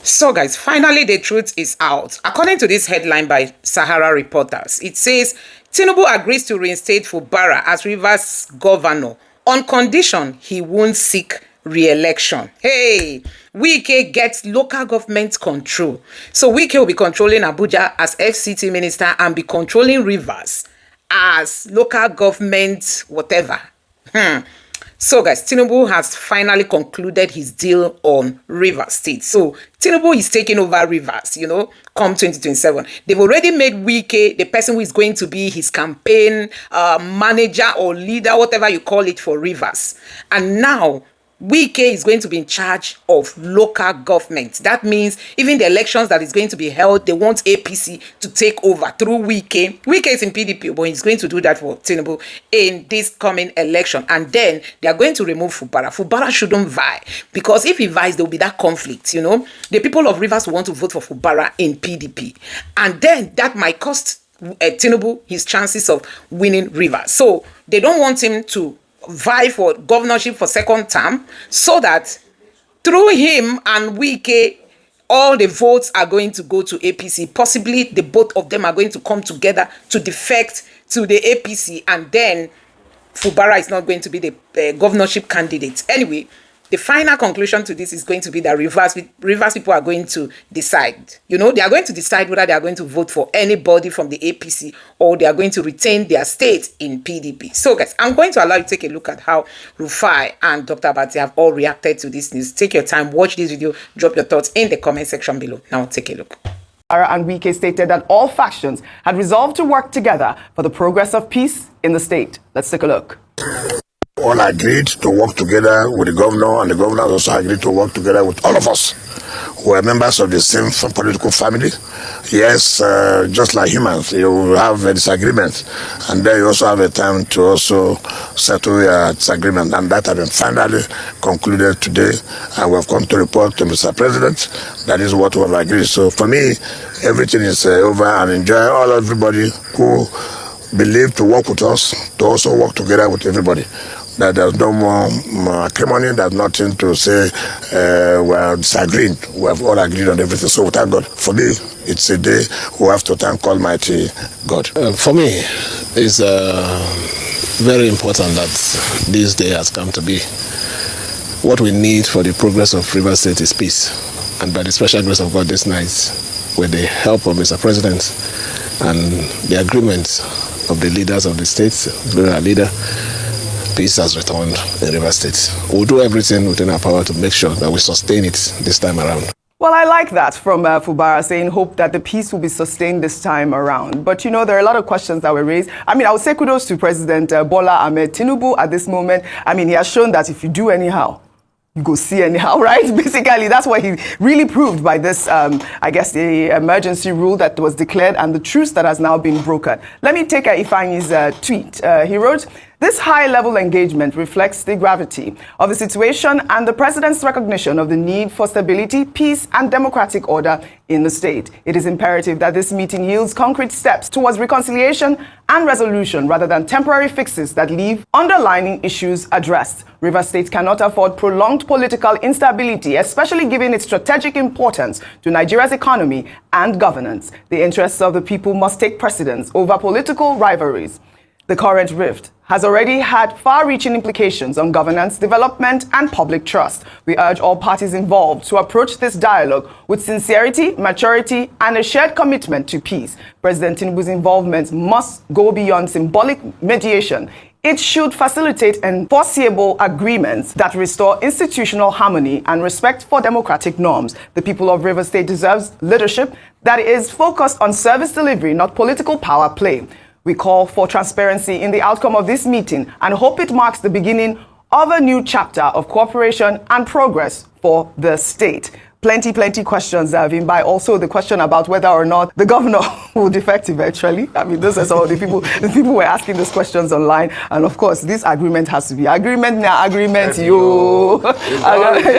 So guys, finally the truth is out. According to this headline by Sahara Reporters, it says Tinub agrees to reinstate Fubara as Rivers governor on condition he won't seek re-election. Hey, Wike gets local government control. So Wike will be controlling Abuja as FCT minister and be controlling Rivers as local government whatever. So guys, Tinub has finally concluded his deal on Rivers State. So Tinub is taking over Rivers, come 2027. They've already made Wike the person who is going to be his campaign manager or leader, whatever you call it, for Rivers. And now Wike is going to be in charge of local government. That means even the elections that is going to be held, they want APC to take over through Wike. Wike is in PDP, but he's going to do that for Tinub in this coming election. And then they are going to remove Fubara. Fubara shouldn't vie, because if he vies, there will be that conflict, The people of Rivers want to vote for Fubara in PDP. And then that might cost Tinub his chances of winning Rivers. So they don't want him to vie for governorship for second term, so that through him and Wike, all the votes are going to go to APC. Possibly the both of them are going to come together to defect to the APC, and then Fubara is not going to be the governorship candidate. Anyway, the final conclusion to this is going to be that Rivers people are going to decide. They are going to decide whether they are going to vote for anybody from the APC or they are going to retain their state in PDP. So guys, I'm going to allow you to take a look at how Rufai and Dr. Abati have all reacted to this news. Take your time, watch this video, drop your thoughts in the comment section below. Now take a look. And Wike stated that all factions had resolved to work together for the progress of peace in the state. Let's take a look. All agreed to work together with the governor, and the governor also agreed to work together with all of us who are members of the same political family. Yes, just like humans, you have a disagreement, and then you also have a time to also settle your disagreement, and that has been finally concluded today, and we have come to report to Mr. President that is what we have agreed. So for me, everything is over, and enjoy everybody who believe to work with us, to also work together with everybody. That there's no more acrimony, there's nothing to say we are disagreeing. We have all agreed on everything. So thank God. For me, it's a day we have to thank Almighty God. For me, it's very important that this day has come to be. What we need for the progress of Rivers State is peace. And by the special grace of God this night, with the help of Mr. President and the agreement of the leaders of the states, our leader, peace has returned in Rivers State. We'll do everything within our power to make sure that we sustain it this time around. Well, I like that from Fubara, saying hope that the peace will be sustained this time around. But, there are a lot of questions that were raised. I would say kudos to President Bola Ahmed Tinub at this moment. He has shown that if you do anyhow, you go see anyhow, right? Basically, that's what he really proved by this, the emergency rule that was declared and the truce that has now been broken. Let me take Ifeanyi's tweet. He wrote, "This high-level engagement reflects the gravity of the situation and the president's recognition of the need for stability, peace, and democratic order in the state. It is imperative that this meeting yields concrete steps towards reconciliation and resolution rather than temporary fixes that leave underlying issues addressed. Rivers State cannot afford prolonged political instability, especially given its strategic importance to Nigeria's economy and governance. The interests of the people must take precedence over political rivalries. The current rift has already had far-reaching implications on governance, development, and public trust. We urge all parties involved to approach this dialogue with sincerity, maturity, and a shared commitment to peace. President Tinubu's involvement must go beyond symbolic mediation. It should facilitate enforceable agreements that restore institutional harmony and respect for democratic norms. The people of Rivers State deserves leadership that is focused on service delivery, not political power play. We call for transparency in the outcome of this meeting and hope it marks the beginning of a new chapter of cooperation and progress for the state." Plenty questions have been by. Also, the question about whether or not the governor will defect eventually. Those are some of the people were asking those questions online. And of course, this agreement has to be agreement now, agreement you.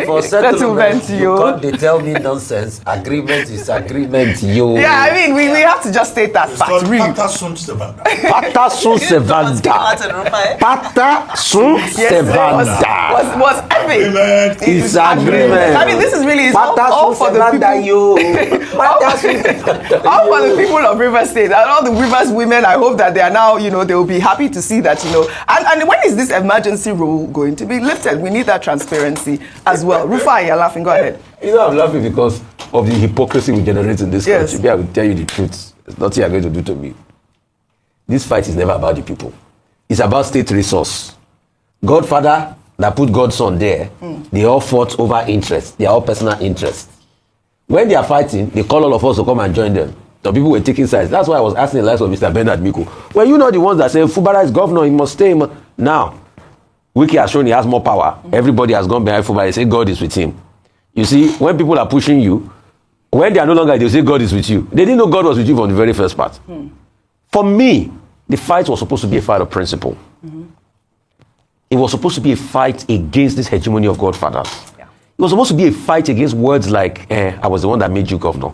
For settlement, you can't they tell me nonsense. Agreement is agreement you. Yeah, we have to just state that fact. Really. Pata sun sevanda. Pata sun sevanda. Pata sun sevanda. Was epic. It's agreement. This is really, it's all for the people of Rivers State and all the Rivers women. I hope that they are now, they will be happy to see that, And when is this emergency rule going to be lifted? We need that transparency as well. Rufai, you're laughing. Go ahead. I'm laughing because of the hypocrisy we generate in this country. Maybe I will tell you the truth. There's nothing you're going to do to me. This fight is never about the people. It's about state resource. Godfather that put God's son there, they all fought over interest. They are all personal interest. When they are fighting, they call all of us to come and join them. The people were taking sides. That's why I was asking the likes of Mr. Bernard Miko. Well, you know the ones that say Fubara is governor, he must stay. Now, Wike has shown he has more power. Everybody has gone behind Fubara. They say God is with him. You see, when people are pushing you, when they are no longer, they say God is with you. They didn't know God was with you from the very first part. For me, the fight was supposed to be a fight of principle. It was supposed to be a fight against this hegemony of Godfathers. Yeah. It was supposed to be a fight against words like, I was the one that made you governor.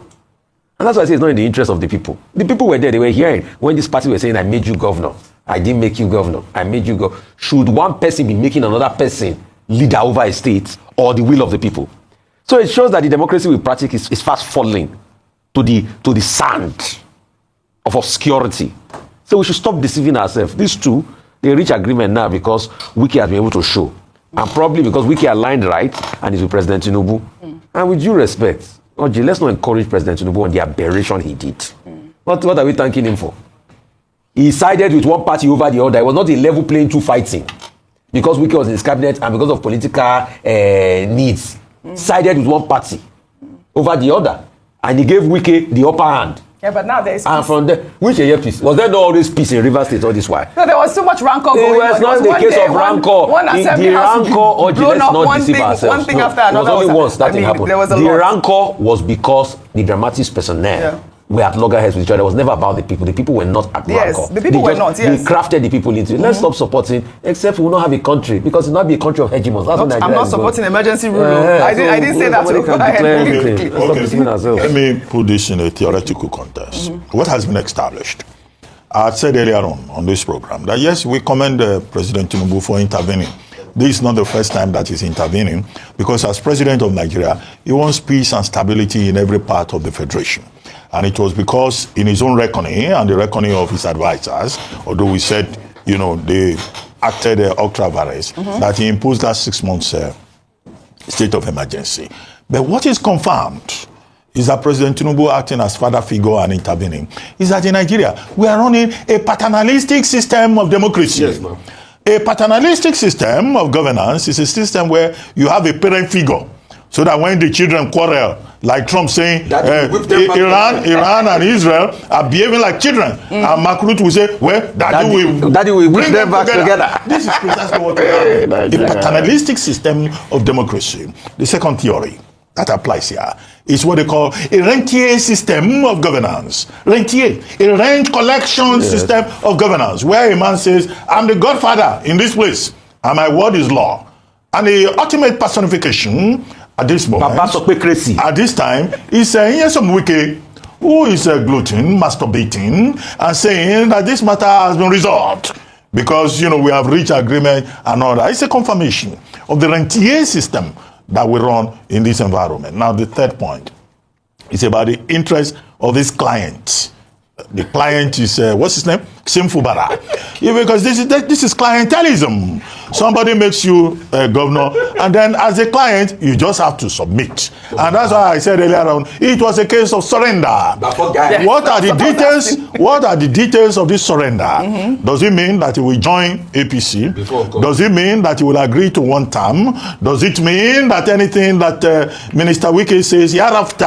And that's why I say it's not in the interest of the people. The people were there, they were hearing when this party were saying, I made you governor. I didn't make you governor. I made you go. Should one person be making another person leader over a state or the will of the people? So it shows that the democracy we practice is fast falling to the sand of obscurity. So we should stop deceiving ourselves. These two, they reach agreement now because Wike has been able to show. And probably because Wike aligned right and is with President Tinub. And with due respect, Oji, let's not encourage President Tinub on the aberration he did. What are we thanking him for? He sided with one party over the other. It was not a level playing field fighting. Because Wike was in his cabinet and because of political needs, sided with one party over the other. And he gave Wike the upper hand. Yeah, but now there is peace. And from there, which peace? Was there not always peace in Rivers State all this while? No, there was so much rancor going on. It was not the case of rancor. The rancor, let's not deceive ourselves. One thing after another. It was only once that thing happened. The rancor was because the dramatics personnel were at loggerheads with each other. It was never about the people. The people were not at rancor. Yes, the people were not, They crafted the people into it. Let's stop supporting, except we will not have a country, because it will not be a country of hegemons. I'm not supporting emergency rule. I didn't say that. Let me put this in a theoretical context. What has been established? I said earlier on this program that yes, we commend President Tinub for intervening. This is not the first time that he's intervening, because as president of Nigeria, he wants peace and stability in every part of the federation. And it was because in his own reckoning and the reckoning of his advisors, although we said, they acted ultra vires, that he imposed that 6 months state of emergency. But what is confirmed is that President Tinub, acting as father figure and intervening, is that in Nigeria, we are running a paternalistic system of democracy. Yes, ma'am. A paternalistic system of governance is a system where you have a parent figure, so that when the children quarrel, like Trump saying, Iran and Israel are behaving like children, and Mark Rutte will say, well, Daddy will bring them back together. This is precisely what we have. A paternalistic system of democracy. The second theory that applies here is what they call a rentier system of governance. Rentier, a rent collection system of governance, where a man says, I'm the godfather in this place, and my word is law. And the ultimate personification at this moment, at this time, is some Wike who is glutton, masturbating, and saying that this matter has been resolved because, we have reached agreement and all that. It's a confirmation of the rentier system that we run in this environment. Now, the third point is about the interest of this client. The client is, what's his name? Fubara. Because this is clientelism. Somebody makes you a governor, and then as a client, you just have to submit. And that's why I said earlier on, it was a case of surrender. What are the details? What are the details of this surrender? Does it mean that he will join APC? Does it mean that he will agree to one term? Does it mean that anything that Minister Wike says hereafter,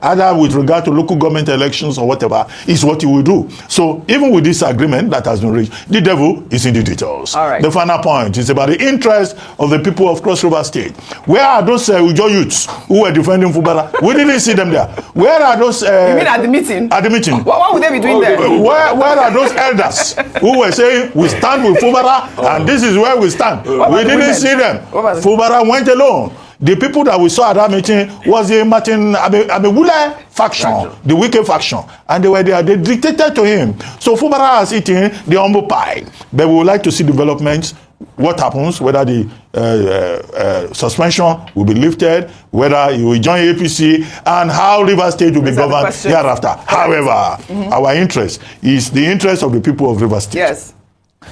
either with regard to local government elections or whatever, is what he will do? So even with this agreement that has been reached, the devil is in the details. All right. The final point is about the interest of the people of Cross River State. Where are those Ujo youths who were defending Fubara? We didn't see them there. Where are those... you mean at the meeting? At the meeting. What would they be doing there? Where are those elders who were saying, we stand with Fubara and this is where we stand? We didn't see them. Fubara went alone. The people that we saw at that meeting was the Martin Abewule faction, the Wike faction, and they were there. They dictated to him. So Fubara has eaten the humble pie. But we would like to see developments what happens, whether the suspension will be lifted, whether he will join APC, and how Rivers State will be governed hereafter. However, our interest is the interest of the people of Rivers State. Yes.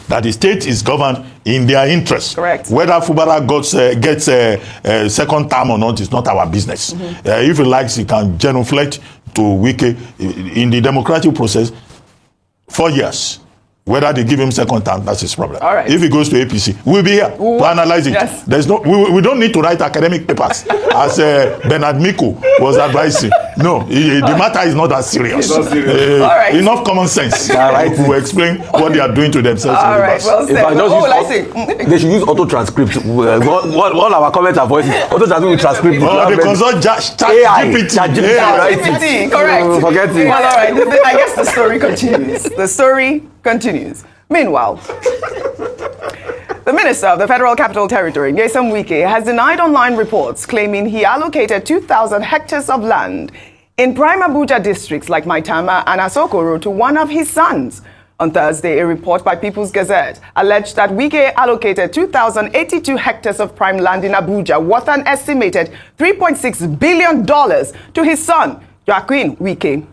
That the state is governed in their interest. Correct. Whether Fubara gets a second term or not is not our business. If he likes, he can genuflect to Wike in the democratic process 4 years. Whether they give him second term, that's his problem. All right. If he goes to APC, we'll be here to analyze it. Yes. There's no, we don't need to write academic papers as Bernard Miku was advising. No, the matter is not that serious. All right. Enough common sense to explain what they are doing to themselves. All right, well said. They should use auto-transcript. All our comments are voices. Auto-transcript will transcript. They consult ChatGPT. ChatGPT, correct. Forget it. Well, all right, I guess the story continues. The story continues. Meanwhile, the Minister of the Federal Capital Territory, Nyesom Wike, has denied online reports claiming he allocated 2,000 hectares of land in prime Abuja districts like Maitama and Asokoro to one of his sons. On Thursday, a report by People's Gazette alleged that Wike allocated 2,082 hectares of prime land in Abuja worth an estimated $3.6 billion to his son, Joaquin Wike.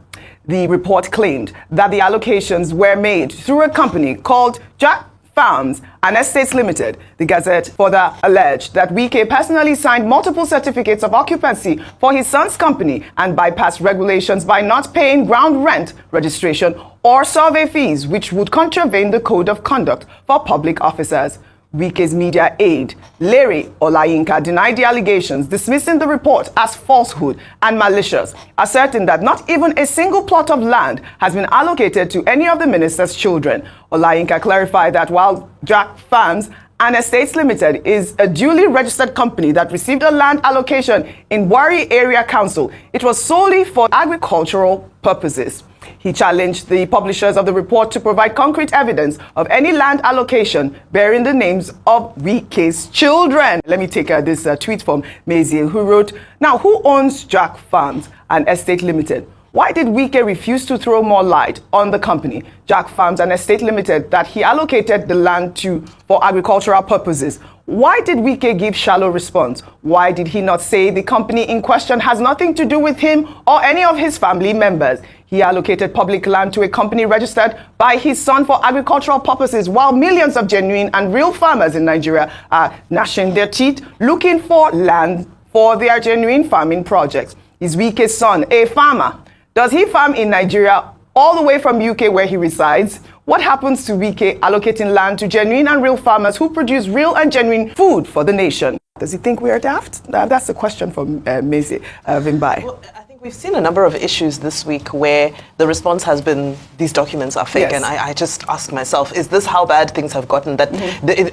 The report claimed that the allocations were made through a company called Jack Farms and Estates Limited. The Gazette further alleged that Wike personally signed multiple certificates of occupancy for his son's company and bypassed regulations by not paying ground rent, registration, or survey fees, which would contravene the Code of Conduct for Public Officers. Wike's media aide, Larry Olayinka, denied the allegations, dismissing the report as falsehood and malicious, asserting that not even a single plot of land has been allocated to any of the minister's children. Olayinka clarified that while Jack Farms and Estates Limited is a duly registered company that received a land allocation in Wari Area Council, it was solely for agricultural purposes. He challenged the publishers of the report to provide concrete evidence of any land allocation bearing the names of Wike's children. Let me take this tweet from Mazie, who wrote, "Now, who owns Jack Farms and Estate Limited? Why did Wike refuse to throw more light on the company, Jack Farms and Estate Limited, that he allocated the land to for agricultural purposes? Why did Wike give shallow response? Why did he not say the company in question has nothing to do with him or any of his family members? He allocated public land to a company registered by his son for agricultural purposes, while millions of genuine and real farmers in Nigeria are gnashing their teeth looking for land for their genuine farming projects. Is Wike's son a farmer? Does he farm in Nigeria all the way from UK where he resides? What happens to Wike allocating land to genuine and real farmers who produce real and genuine food for the nation? Does he think we are daft? That's the question from Mazie Vimbai. Well, I think we've seen a number of issues this week where the response has been, these documents are fake. Yes. And I just ask myself, is this how bad things have gotten? That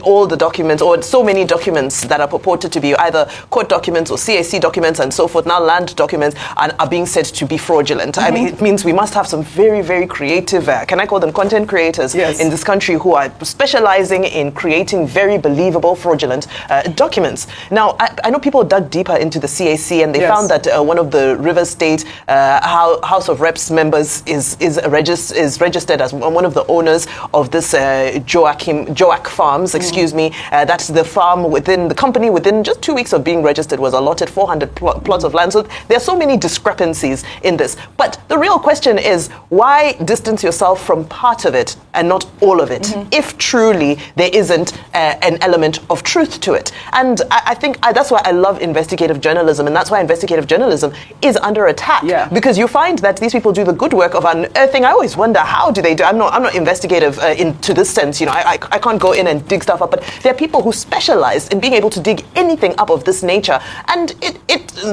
all the documents, or so many documents that are purported to be either court documents or CAC documents and so forth, now land documents, are being said to be fraudulent. I mean, it means we must have some very, very creative, can I call them content creators in this country who are specializing in creating very believable fraudulent documents. Now, I know people dug deeper into the CAC and they found that one of the Rivers State House of Reps members is registered as one of the owners of this Joak Farms, excuse me. That's the farm within the company within just 2 weeks of being registered was allotted 400 plots of land. So there are so many discrepancies in this. But the real question is, why distance yourself from part of it and not all of it, if truly there isn't an element of truth to it? And I think that's why I love investigative journalism, and that's why investigative journalism is under attack. Yeah. Because you find that these people do the good work of unearthing. I always wonder, how do they do? I'm not investigative into this sense. You know, I can't go in and dig stuff up. But there are people who specialize in being able to dig anything up of this nature, and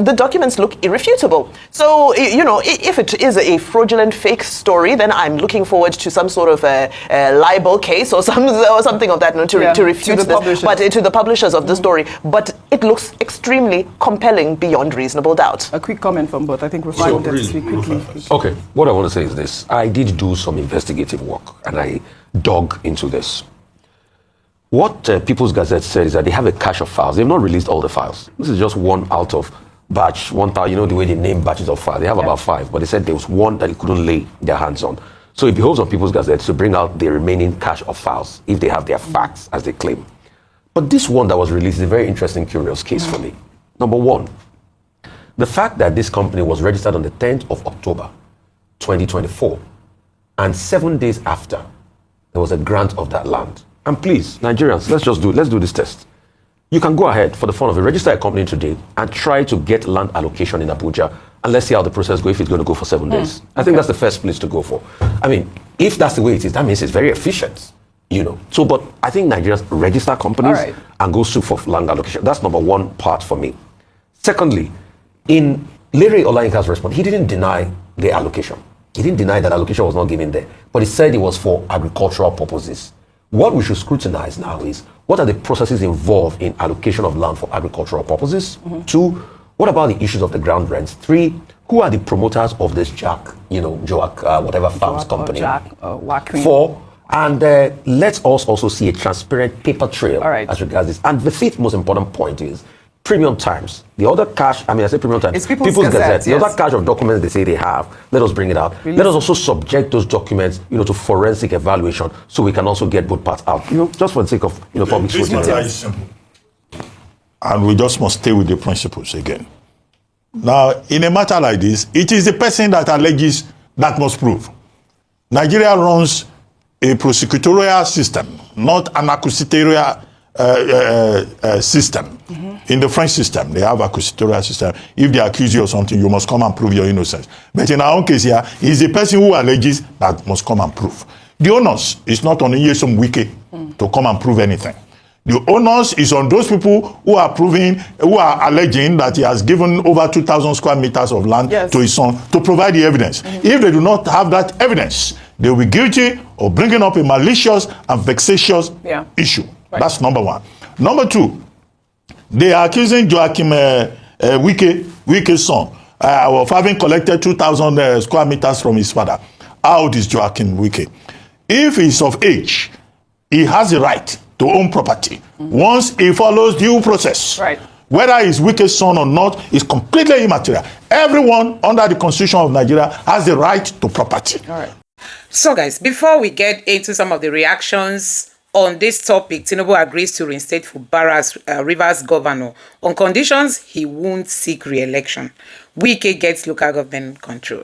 the documents look irrefutable. So you know, if it is a fraudulent fake story, then I'm looking forward to some sort of a libel case or something of that to refute this. But to the publishers of the story. But it looks extremely compelling beyond reasonable doubt. A quick comment from both. I think we'll find that speak quickly. Okay, what I want to say is this. I did do some investigative work and I dug into this. What People's Gazette said is that they have a cache of files. They've not released all the files. This is just one out of batch, 1,000, you know the way they name batches of files. They have about 5, but they said there was one that they couldn't lay their hands on. So it behoves on People's Gazette to bring out the remaining cache of files if they have their facts as they claim. But this one that was released is a very interesting, curious case for me. Number one, the fact that this company was registered on the 10th of October, 2024, and 7 days after, there was a grant of that land. And please, Nigerians, let's do this test. You can go ahead for the fun of it, register a company today and try to get land allocation in Abuja, and let's see how the process goes if it's going to go for 7 days. I think that's the first place to go for. I mean, if that's the way it is, that means it's very efficient, you know. So, but I think Nigerians register companies and go sue for land allocation. That's number one part for me. Secondly, in Larry Olayinka's response, he didn't deny the allocation. He didn't deny that allocation was not given there, but he said it was for agricultural purposes. What we should scrutinize now is, what are the processes involved in allocation of land for agricultural purposes? 2, what about the issues of the ground rents? 3, who are the promoters of this whatever farms company? 4, and let's also see a transparent paper trail as regards this. And the 5th most important point is premium times. The other cache, I say premium times, it's People's Gazette. The other cache of documents they say they have, let us bring it out. Let us also subject those documents, to forensic evaluation, so we can also get both parts out. Just for the sake of, public This matter is simple. And we just must stay with the principles again. Now, in a matter like this, it is the person that alleges that must prove. Nigeria runs a prosecutorial system, not an accusatorial system. In the French system, they have a accusatorial system. If they accuse you of something, you must come and prove your innocence. But in our own case here, it's the person who alleges that must come and prove. The onus is not on Nyesom Wike to come and prove anything. The onus is on those people who are alleging that he has given over 2,000 square meters of land to his son to provide the evidence. If they do not have that evidence, they will be guilty of bringing up a malicious and vexatious issue. That's number one. Number 2, they are accusing Joachim Wike's son of having collected 2,000 square meters from his father. How old is Joachim Wike? If he's of age, he has the right to own property once he follows due process. Whether he's Wike's son or not is completely immaterial. Everyone under the Constitution of Nigeria has the right to property. So guys, before we get into some of the reactions on this topic, Tinubu agrees to reinstate Fubara as Rivers governor on conditions he won't seek re-election. Wike gets local government control.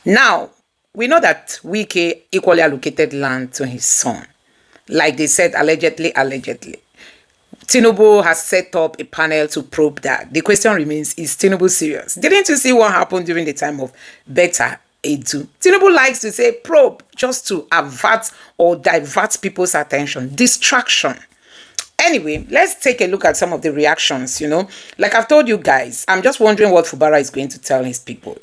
Now, we know that Wike equally allocated land to his son. Like they said, allegedly. Tinubu has set up a panel to probe that. The question remains, is Tinubu serious? Didn't you see what happened during the time of Betta Edu? Tinubu likes to say probe just to avert or divert people's attention. Distraction. Anyway, let's take a look at some of the reactions, Like I've told you guys, I'm just wondering what Fubara is going to tell his people,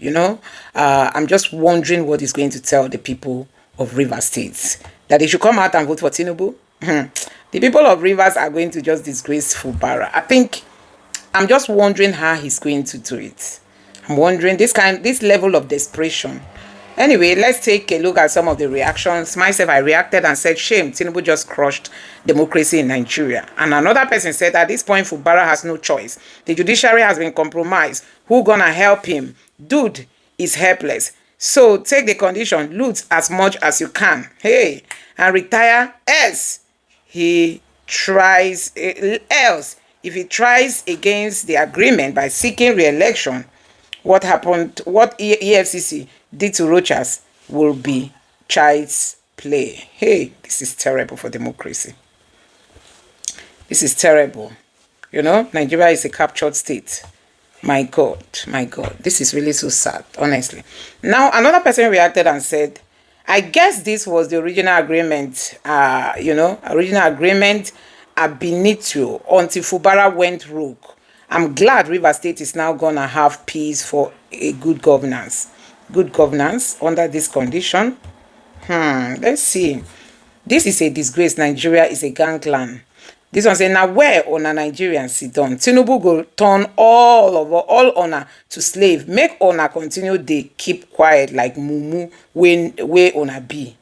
I'm just wondering what he's going to tell the people of Rivers State. That they should come out and vote for Tinubu. The people of Rivers are going to just disgrace Fubara. I'm just wondering how he's going to do it. I'm wondering this level of desperation. Anyway, let's take a look at some of the reactions. Myself, I reacted and said, shame, Tinubu just crushed democracy in Nigeria. And another person said, at this point, Fubara has no choice. The judiciary has been compromised. Who gonna help him? Dude is helpless. So take the condition, loot as much as you can. Hey, and retire else if he tries against the agreement by seeking re-election. What EFCC did to Rochas will be child's play. Hey, this is terrible for democracy. This is terrible. Nigeria is a captured state. My God, this is really so sad, honestly. Now, another person reacted and said, I guess this was the original agreement, original agreement ab initio until Fubara went rogue. I'm glad Rivers State is now going to have peace for a good governance. Good governance under this condition. Let's see. This is a disgrace. Nigeria is a gangland. This one say, now where on a Nigerian sit down? Tinubu go turn all honor to slave. Make honor continue, they keep quiet like mumu where honor be.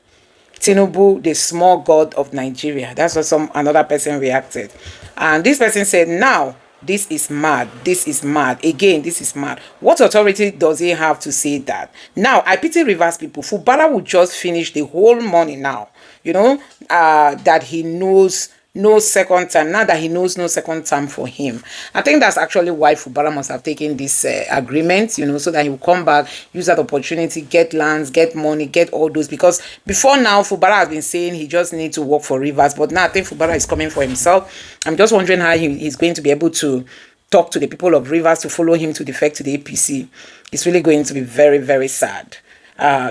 Tinubu, the small god of Nigeria. That's what another person reacted. And this person said, now, this is mad. This is mad. Again, this is mad. What authority does he have to say that? Now, I pity Rivers people. Fubara would just finish the whole money now. That he knows no second time, now that he knows no second time for him. I think that's actually why Fubara must have taken this agreement, you know, so that he will come back, use that opportunity, get lands, get money, get all those. Because before now, Fubara has been saying he just needs to work for Rivers, but now I think Fubara is coming for himself. I'm just wondering how he's going to be able to talk to the people of Rivers to follow him to defect to the APC. It's really going to be very, very sad.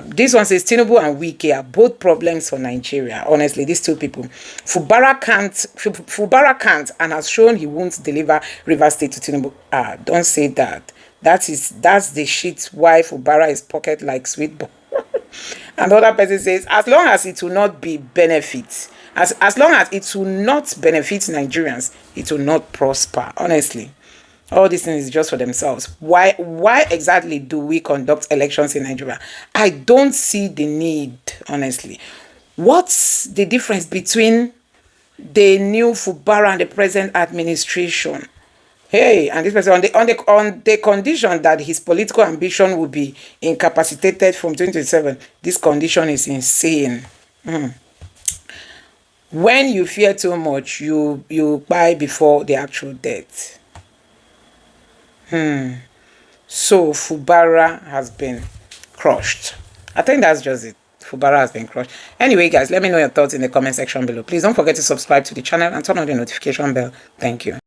This one says Tinub and Wike are both problems for Nigeria. Honestly, these two people. Fubara can't and has shown he won't deliver Rivers State to Tinub. Don't say that. That's the shit why Fubara is pocket like sweet ball. Another person says, as long as it will not be benefit, as long as it will not benefit Nigerians, it will not prosper. Honestly. All these things is just for themselves. Why exactly do we conduct elections in Nigeria? I don't see the need, honestly. What's the difference between the new Fubara and the present administration? Hey, and this person on the condition that his political ambition will be incapacitated from 2027. This condition is insane. When you fear too much, you buy before the actual death. So Fubara has been crushed. I think that's just it. Fubara has been crushed. Anyway, guys, let me know your thoughts in the comment section below. Please don't forget to subscribe to the channel and turn on the notification bell. Thank you.